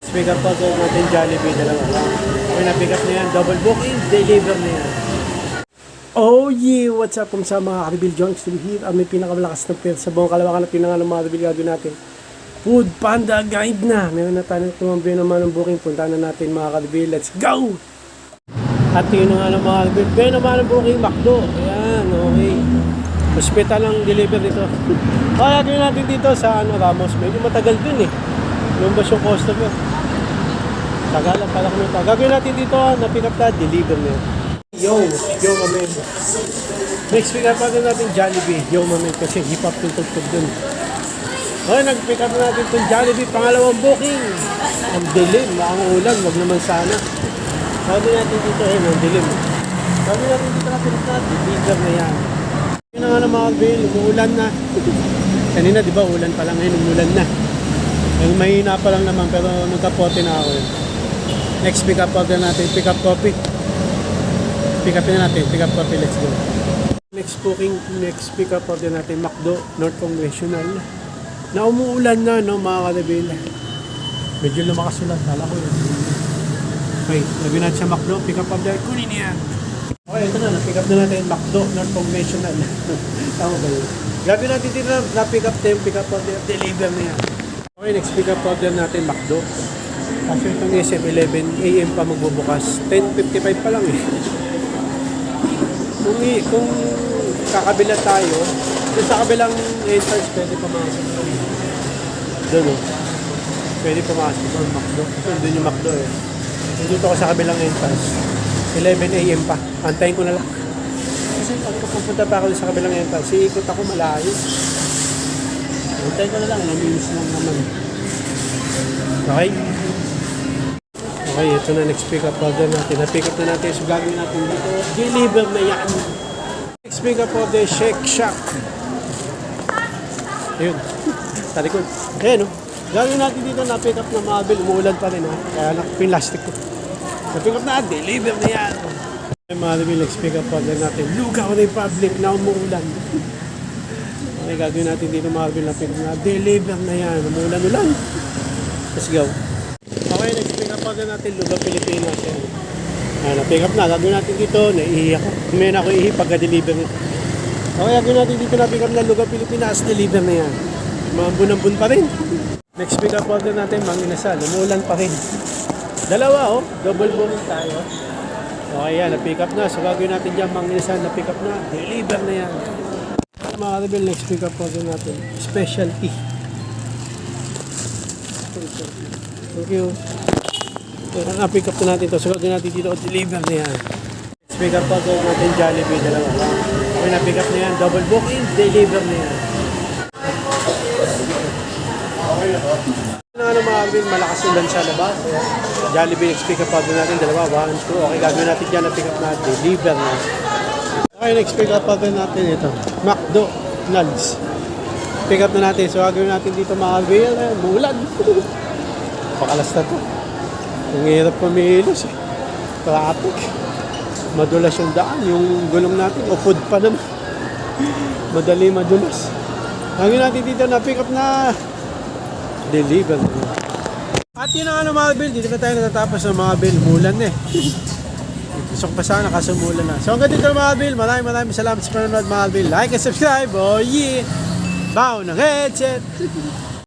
Pick up pa natin Jollibee, dalawa. Okay na pick up na yan, double booking, deliver na yan. Oh yeah! What's up sa mga ka-reveal junks to be here? May pinakamalakas ng pera sa buong Kalawakan na pinangalan ng mga reveal gagawin natin. Food Panda Guide na! Meron na tayo tumambay naman ng booking. Punta na natin mga ka-reveal. Let's go! At yun nga ng mga ka-reveal. Meron naman ng booking, McDo. Ayan, okay. Hospital ang deliver dito. Kaya gawin natin dito sa Ramos. Medyo matagal dun eh. Lumbas yung customer. Tagalan pala kami ito. Gagawin natin dito na pick up na, deliver na yun. Yo mamen. Next pick up natin Jollibee. Yo mamen, kasi hip hop yung tugtog dun. Okay, nag-pick up natin itong Jollibee. Pangalawang booking. Ang dilim, ang ulan, wag naman sana. Gagawin natin dito, ang dilim. Gagawin natin dito na pick up na, deliver na yan. Yun na nga ng mga bill, umuulan na. Kanina di ba ulan pa lang, ngayon umulan na. Mahina pa lang naman, pero nagkapote na ako yun. Next pick up order natin, pick up coffee. Pick up na natin, pick up coffee, let's go. Next booking, next pick up order natin, McDo, North Conventional. Na umuulan na, no, mga ka-reveal. Medyo lumakas ulan, kala ko yun. Okay, labi natin sa McDo, pick up order, kunin yan. Okay, ito na, na-pick up na natin, McDo, North Conventional. Tama ba yun? Gabi natin dito na pick up tayo, pick up order, deliver na yan. Okay, next pick up order natin, McDo. Kasi itong SM 11 AM pa magbubukas. 10:55 pa lang eh. Kung kakabila tayo, dun sa kabilang entrance, pwede pumasok. Doon o. Pwede pumasok doon, McDo. Doon yung McDo eh. Dito ako sa kabilang entrance. 11 AM pa. Antayin ko na lang. Kasi pagka pupunta pa ako sa kabilang entrance, iikot ako malayo. Antayin ko na lang. Naminis lang naman. Okay? Okay, ito na next pick up order natin. Na-pick up na natin. So gagawin natin dito. Deliver na yan. Next pick up order, Shake Shack. Ayun. Sa likod. Ayan o. Gagawin natin dito na-pick up na Marvel. Umuulan pa rin ha. Kaya pinlastic ko. Na-pick up na. Deliver na yan. Marvel, next pick up order natin. Lugaw Republic na umuulan. Okay, gagawin natin dito Marvel na pick up na. Deliver na yan. Umuulan-ulan. Let's go. Okay, next pick up order natin, Lugaw Pilipinas. Na-pick up na, gagawin natin dito, naiihi ako. May na ako iihi pagka-deliver. Okay, gagawin natin dito na pick up na Lugaw Pilipinas, deliver na yan. Mambun-ambun pa rin. Next pick up order natin, Manginasal, umuulan pa rin. Dalawa double booking tayo. Okay yan, na-pick up na. So gagawin natin dyan, Manginasal, na-pick up na, deliver na yan. Mga rebel, next pick up order natin, specialty. Thank you. Na-pick up na natin ito. So, gagawin natin dito. Deliver na yan. Pick up pa natin Jollibee, dalawa. Okay, na-pick up na yan. Double booking, deliver na yan. Okay na po. Ano mga Arvin, malakas ulan sa labas. Jollibee, next pick up pa natin, dalawa. 1, 2. Okay, gagawin natin dyan. Na-pick up na. Deliver na. Okay, next pick up pa natin ito. McDo, Nugs. Pick up na natin. So, gagawin natin dito mga Arvin. Mulan. Pakalas na to. Ang hirap pumilos eh. Traffic. Madulas yung daan. Yung gulong natin. Upod pa naman. Madali madulas. Hangin natin dito na pick up na. Deliver. At yun ang Marvel. Dito na tayo natatapos ng Marvel. Mulan eh. Gusto ko pa sana kasi mulan na. So hanggang dito Marvel. Maraming salamat sa panonood Marvel. Like and subscribe. Oh yeah. Bow ng headset.